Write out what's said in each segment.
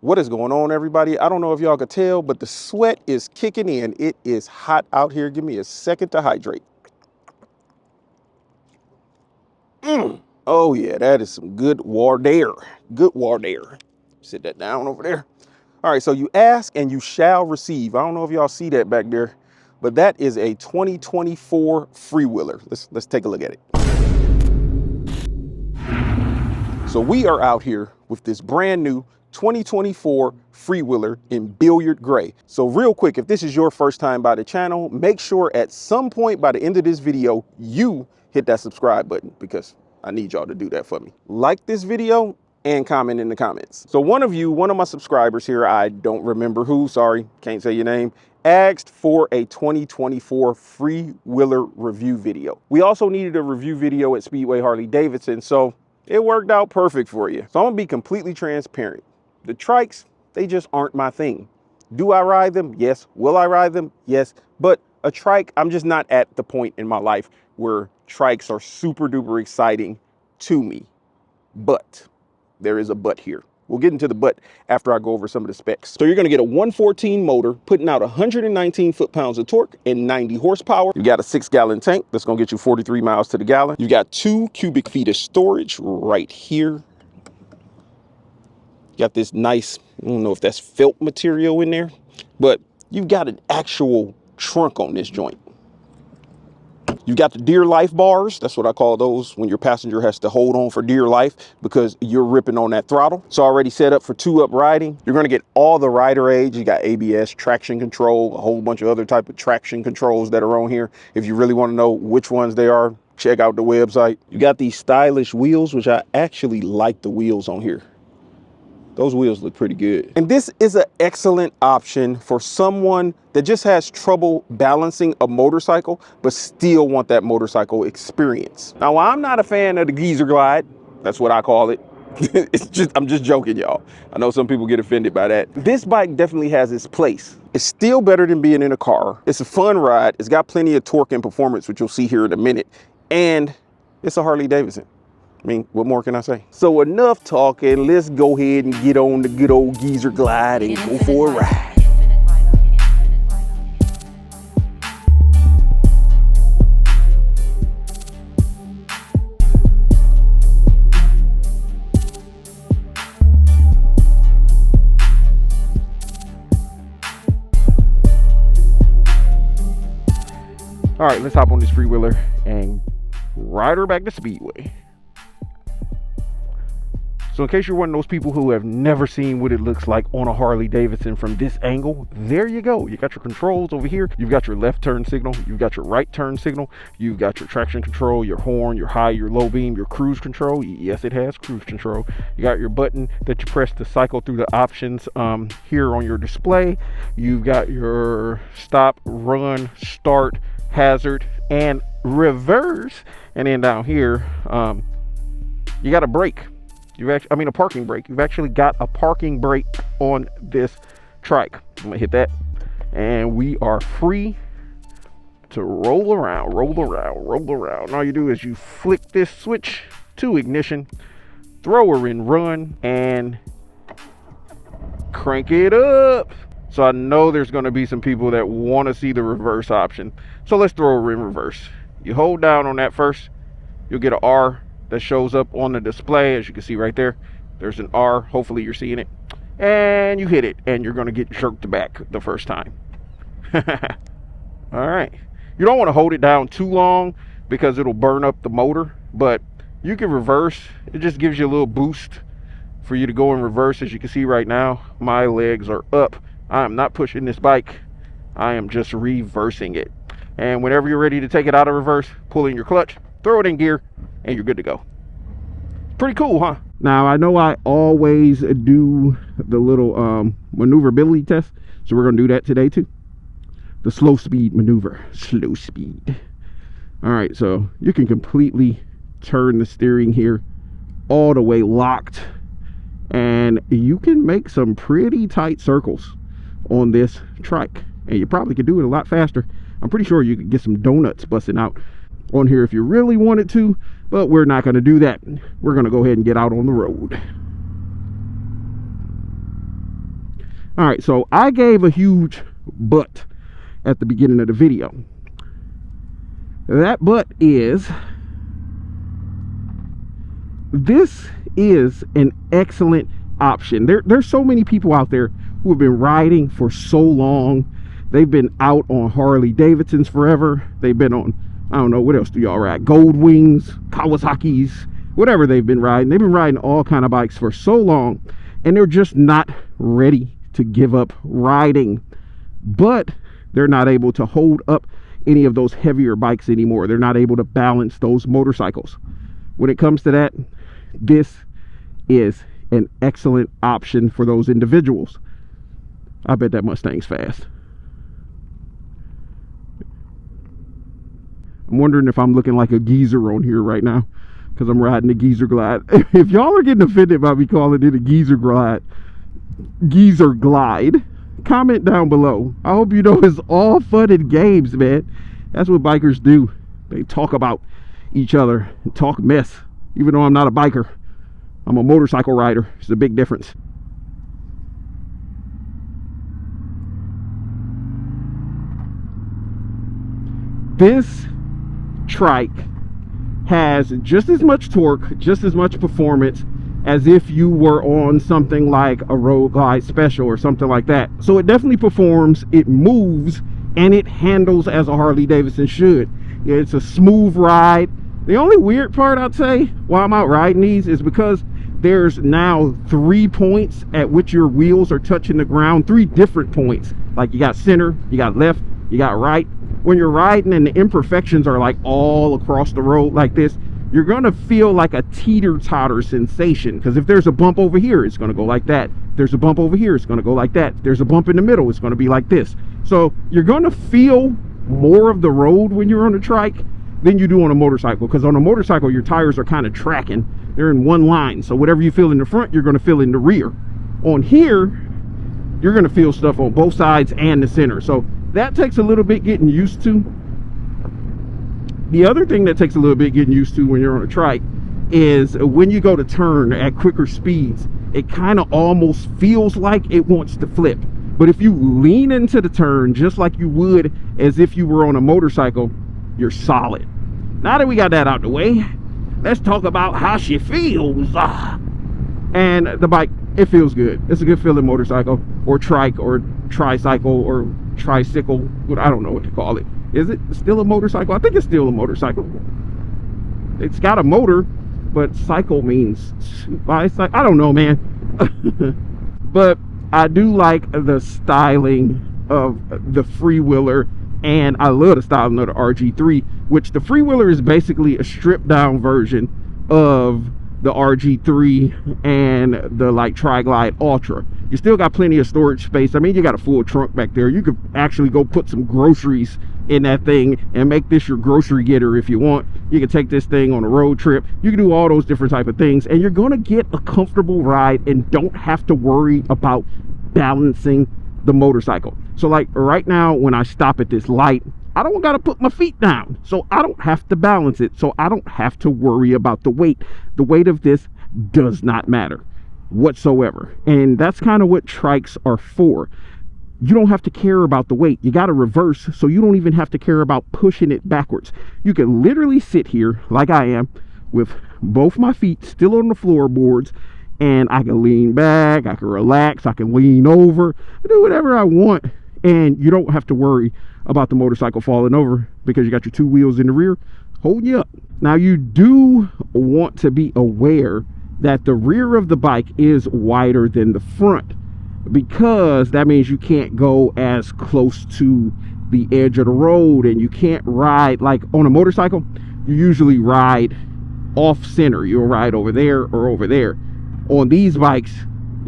What is going on, everybody? I don't know if y'all could tell, but the sweat is kicking in. It is hot out here. Give me a second to hydrate. Oh yeah, that is some good water. Good water. Sit that down over there. All right, so you ask and you shall receive. I don't know if y'all see that back there, but that is a 2024 Freewheeler. Let's take a look at it. So we are out here with this brand new 2024 Freewheeler in billiard gray. So real quick, if this is your first time by the channel, make sure at some point by the end of this video, you hit that subscribe button because I need y'all to do that for me. Like this video and comment in the comments. So one of my subscribers here, I don't remember who, sorry, can't say your name, asked for a 2024 Freewheeler review video. We also needed a review video at Speedway Harley-Davidson, so it worked out perfect for you. So I'm gonna be completely transparent. The trikes, they just aren't my thing. Do I ride them? Yes. Will I ride them? Yes. But a trike, I'm just not at the point in my life where trikes are super duper exciting to me. But there is a but here. We'll get into the but after I go over some of the specs. So you're gonna get a 114 motor, putting out 119 foot-pounds of torque and 90 horsepower. You got a 6-gallon tank that's gonna get you 43 miles to the gallon. You got 2 cubic feet of storage right here. You got this nice, I don't know if that's felt material in there, but you've got an actual trunk on this joint. You got the deer life bars. That's what I call those when your passenger has to hold on for dear life because you're ripping on that throttle. It's already set up for 2-up riding. You're going to get all the rider aids. You got ABS, traction control, a whole bunch of other type of traction controls that are on here. If you really want to know which ones they are, check out the website. You got these stylish wheels, which I actually like the wheels on here. Those wheels look pretty good. And this is an excellent option for someone that just has trouble balancing a motorcycle, but still want that motorcycle experience. Now, I'm not a fan of the geezer glide. That's what I call it. I'm just joking, y'all. I know some people get offended by that. This bike definitely has its place. It's still better than being in a car. It's a fun ride. It's got plenty of torque and performance, which you'll see here in a minute. And it's a Harley-Davidson. I mean, what more can I say? So enough talking, let's go ahead and get on the good old geezer glide and go for a ride. All right, let's hop on this Freewheeler and ride her back to Speedway. So in case you're one of those people who have never seen what it looks like on a Harley-Davidson from this angle, there you go. You got your controls over here. You've got your left turn signal. You've got your right turn signal. You've got your traction control, your horn, your high, your low beam, your cruise control. Yes, it has cruise control. You got your button that you press to cycle through the options here on your display. You've got your stop, run, start, hazard, and reverse. And then down here, you got a brake. A parking brake. You've actually got a parking brake on this trike. I'm gonna hit that, and we are free to roll around, roll around, roll around. And all you do is you flick this switch to ignition, throw her in run, and crank it up. So I know there's gonna be some people that wanna see the reverse option. So let's throw her in reverse. You hold down on that first, you'll get an R that shows up on the display. As you can see right there, there's an R. Hopefully you're seeing it. And you hit it, and you're going to get jerked back the first time. All right. You don't want to hold it down too long because it'll burn up the motor, but you can reverse. It just gives you a little boost for you to go in reverse. As you can see right now, my legs are up. I am not pushing this bike. I am just reversing it. And whenever you're ready to take it out of reverse, pull in your clutch, throw it in gear, and you're good to go. Pretty cool, huh? Now, I know I always do the little maneuverability test, so we're gonna do that today too. The slow speed maneuver. Slow speed. All right, so you can completely turn the steering here all the way locked, and you can make some pretty tight circles on this trike, and you probably could do it a lot faster. I'm pretty sure you could get some donuts busting out on here if you really wanted to, but we're not going to do that. We're going to go ahead and get out on the road. All right, so I gave a huge but at the beginning of the video. That but is, this is an excellent option. There's so many people out there who have been riding for so long. They've been out on Harley-Davidsons forever. They've been on, I don't know, what else do y'all ride? Gold Wings, Kawasaki's, whatever they've been riding. They've been riding all kind of bikes for so long, and they're just not ready to give up riding. But they're not able to hold up any of those heavier bikes anymore. They're not able to balance those motorcycles. When it comes to that, this is an excellent option for those individuals. I bet that Mustang's fast. I'm wondering if I'm looking like a geezer on here right now because I'm riding the Geezer Glide. If y'all are getting offended by me calling it a Geezer Glide, comment down below. I hope you know it's all fun and games, man. That's what bikers do. They talk about each other and talk mess. Even though I'm not a biker, I'm a motorcycle rider. It's a big difference. This trike has just as much torque, just as much performance as if you were on something like a Road Glide Special or something like that. So it definitely performs, it moves, and it handles as a Harley-Davidson should. It's a smooth ride. The only weird part, I'd say, while I'm out riding these is because there's now 3 points at which your wheels are touching the ground. 3 different points. Like you got center, you got left, you got right. When you're riding and the imperfections are like all across the road like this, you're gonna feel like a teeter-totter sensation, because if there's a bump over here, it's gonna go like that. If there's a bump over here, it's gonna go like that. If there's a bump in the middle, it's gonna be like this. So you're gonna feel more of the road when you're on a trike than you do on a motorcycle, because on a motorcycle your tires are kind of tracking. They're in one line, so whatever you feel in the front, you're gonna feel in the rear. On here, you're gonna feel stuff on both sides and the center. So that takes a little bit getting used to. The other thing that takes a little bit getting used to when you're on a trike is when you go to turn at quicker speeds, it kind of almost feels like it wants to flip. But if you lean into the turn just like you would as if you were on a motorcycle, you're solid. Now that we got that out the way, let's talk about how she feels. And the bike, it feels good. It's a good feeling motorcycle, or trike, or tricycle, or tricycle. I don't know what to call it. Is it still a motorcycle? I think it's still a motorcycle. It's got a motor, but cycle means bicycle. I don't know, man. But I do like the styling of the Freewheeler, and I love the styling of the RG3, which the Freewheeler is basically a stripped down version of the RG3 and the like Tri-Glide Ultra. You still got plenty of storage space. I mean, you got a full trunk back there. You could actually go put some groceries in that thing and make this your grocery getter if you want. You can take this thing on a road trip. You can do all those different type of things, and you're going to get a comfortable ride and don't have to worry about balancing the motorcycle. So like right now, when I stop at this light, I don't got to put my feet down, so I don't have to balance it, so I don't have to worry about the weight. The weight of this does not matter whatsoever, and that's kind of what trikes are for. You don't have to care about the weight. You got to reverse, so you don't even have to care about pushing it backwards. You can literally sit here like I am with both my feet still on the floorboards, and I can lean back, I can relax, I can lean over, do whatever I want, and you don't have to worry about the motorcycle falling over because you got your 2 wheels in the rear holding you up. Now, you do want to be aware that the rear of the bike is wider than the front, because that means you can't go as close to the edge of the road, and you can't ride like on a motorcycle. You usually ride off center. You'll ride over there or over there. On these bikes,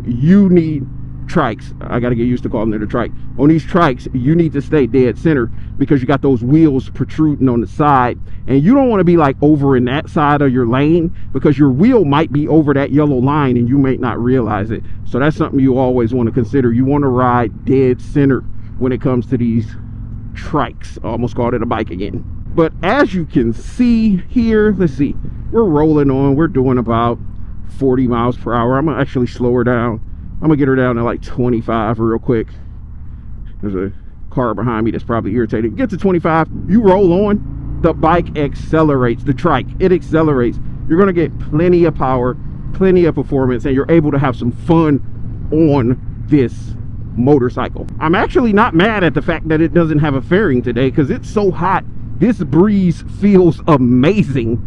you need trikes. I got to get used to calling it a trike. On these trikes, you need to stay dead center because you got those wheels protruding on the side, and you don't want to be like over in that side of your lane because your wheel might be over that yellow line and you may not realize it. So that's something you always want to consider. You want to ride dead center when it comes to these trikes. I almost called it a bike again. But as you can see here, let's see, we're rolling on. We're doing about 40 miles per hour. I'm gonna actually slow her down I'm gonna get her down to like 25 real quick. There's a car behind me that's probably irritated. Get to 25, you roll on, the bike accelerates. The trike, it accelerates. You're gonna get plenty of power, plenty of performance, and you're able to have some fun on this motorcycle. I'm actually not mad at the fact that it doesn't have a fairing today, because it's so hot. This breeze feels amazing.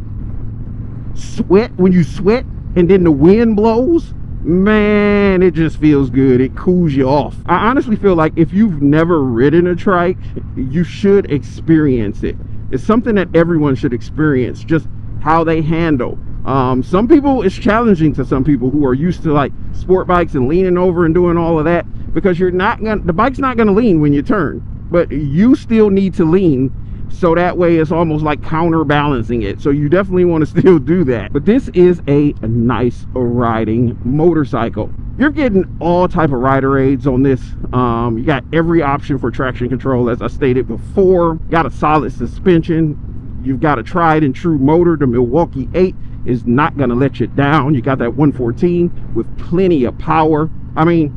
Sweat, when you sweat and then the wind blows, man, it just feels good. It cools you off. I honestly feel like if you've never ridden a trike, you should experience it. It's something that everyone should experience, just how they handle. Some people, it's challenging to some people who are used to like sport bikes and leaning over and doing all of that, because the bike's not gonna lean when you turn, but you still need to lean. So that way it's almost like counterbalancing it. So you definitely want to still do that. But this is a nice riding motorcycle. You're getting all type of rider aids on this. You got every option for traction control, as I stated before. Got a solid suspension. You've got a tried and true motor. The Milwaukee 8 is not going to let you down. You got that 114 with plenty of power. I mean,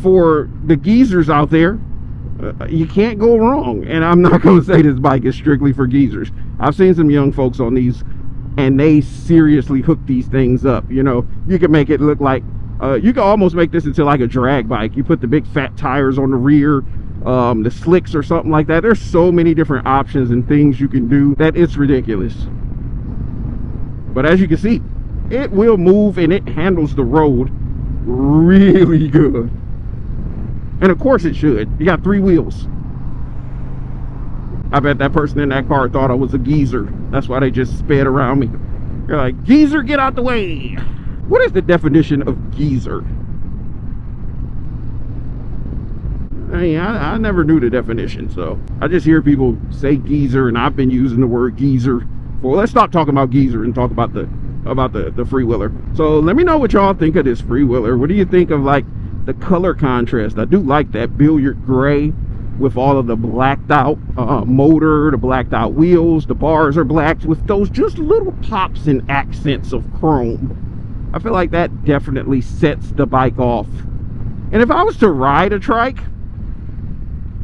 for the geezers out there, you can't go wrong. And I'm not going to say this bike is strictly for geezers. I've seen some young folks on these and they seriously hook these things up. You know, you can make it look like you can almost make this into like a drag bike. You put the big fat tires on the rear, the slicks or something like that. There's so many different options and things you can do that it's ridiculous. But as you can see, it will move and it handles the road really good. And of course it should. You got 3 wheels. I bet that person in that car thought I was a geezer. That's why they just sped around me. They're like, geezer, get out the way. What is the definition of geezer? I mean, I never knew the definition, so I just hear people say geezer, and I've been using the word geezer. Well, let's stop talking about geezer and talk about the Freewheeler. So let me know what y'all think of this Freewheeler. What do you think of like the color contrast? I do like that billiard gray with all of the blacked out motor, the blacked out wheels. The bars are black with those just little pops and accents of chrome. I feel like that definitely sets the bike off. And if I was to ride a trike,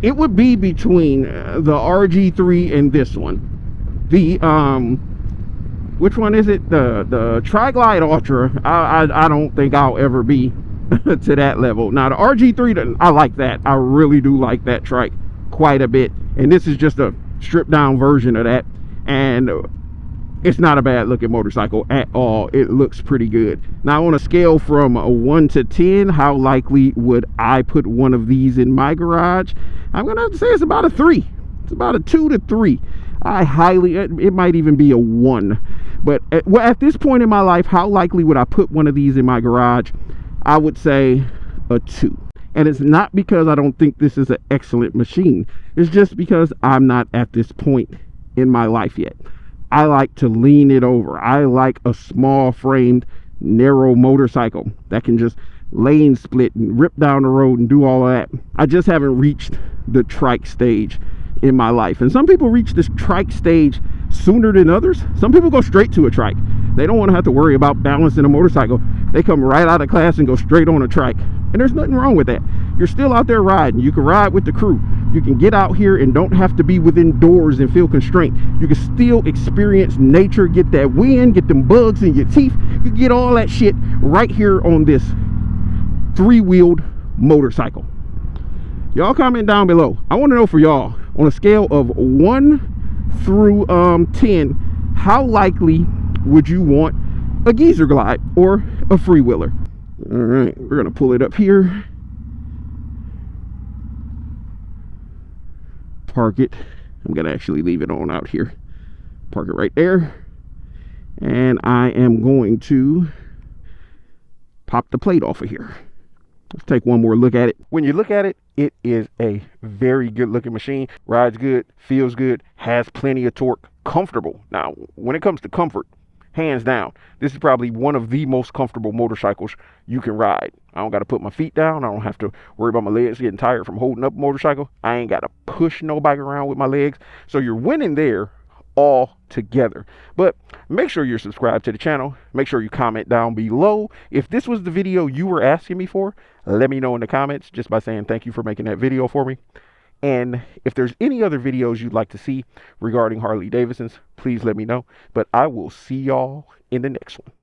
it would be between the RG3 and this one. The which one is it? The Tri-Glide Ultra. I don't think I'll ever be to that level. Now the RG3, I like that. I really do like that trike quite a bit, and this is just a stripped down version of that, and it's not a bad looking motorcycle at all. It looks pretty good. Now on a scale from 1 to 10, how likely would I put one of these in my garage? I'm gonna have to say it's about a 3. It's about a 2 to 3. It might even be a 1. But at this point in my life, how likely would I put one of these in my garage? I would say a 2. And it's not because I don't think this is an excellent machine. It's just because I'm not at this point in my life yet. I like to lean it over. I like a small framed, narrow motorcycle that can just lane split and rip down the road and do all of that. I just haven't reached the trike stage in my life. And some people reach this trike stage sooner than others. Some people go straight to a trike. They don't want to have to worry about balancing a motorcycle. They come right out of class and go straight on a trike. And there's nothing wrong with that. You're still out there riding. You can ride with the crew. You can get out here and don't have to be within doors and feel constrained. You can still experience nature, get that wind, get them bugs in your teeth. You get all that shit right here on this 3-wheeled motorcycle. Y'all comment down below. I want to know for y'all, on a scale of 1 through 10, how likely would you want a geezer glide or a Freewheeler? All right, we're gonna pull it up here, park it. I'm gonna actually leave it on out here, park it right there, and I am going to pop the plate off of here. Let's take one more look at it. When you look at it, it is a very good looking machine. Rides good, feels good, has plenty of torque, comfortable. Now, when it comes to comfort, hands down, this is probably one of the most comfortable motorcycles you can ride. I don't got to put my feet down. I don't have to worry about my legs getting tired from holding up a motorcycle. I ain't got to push no bike around with my legs. So you're winning there all together. But make sure you're subscribed to the channel. Make sure you comment down below. If this was the video you were asking me for, let me know in the comments just by saying thank you for making that video for me. And if there's any other videos you'd like to see regarding Harley Davidsons, please let me know. But I will see y'all in the next one.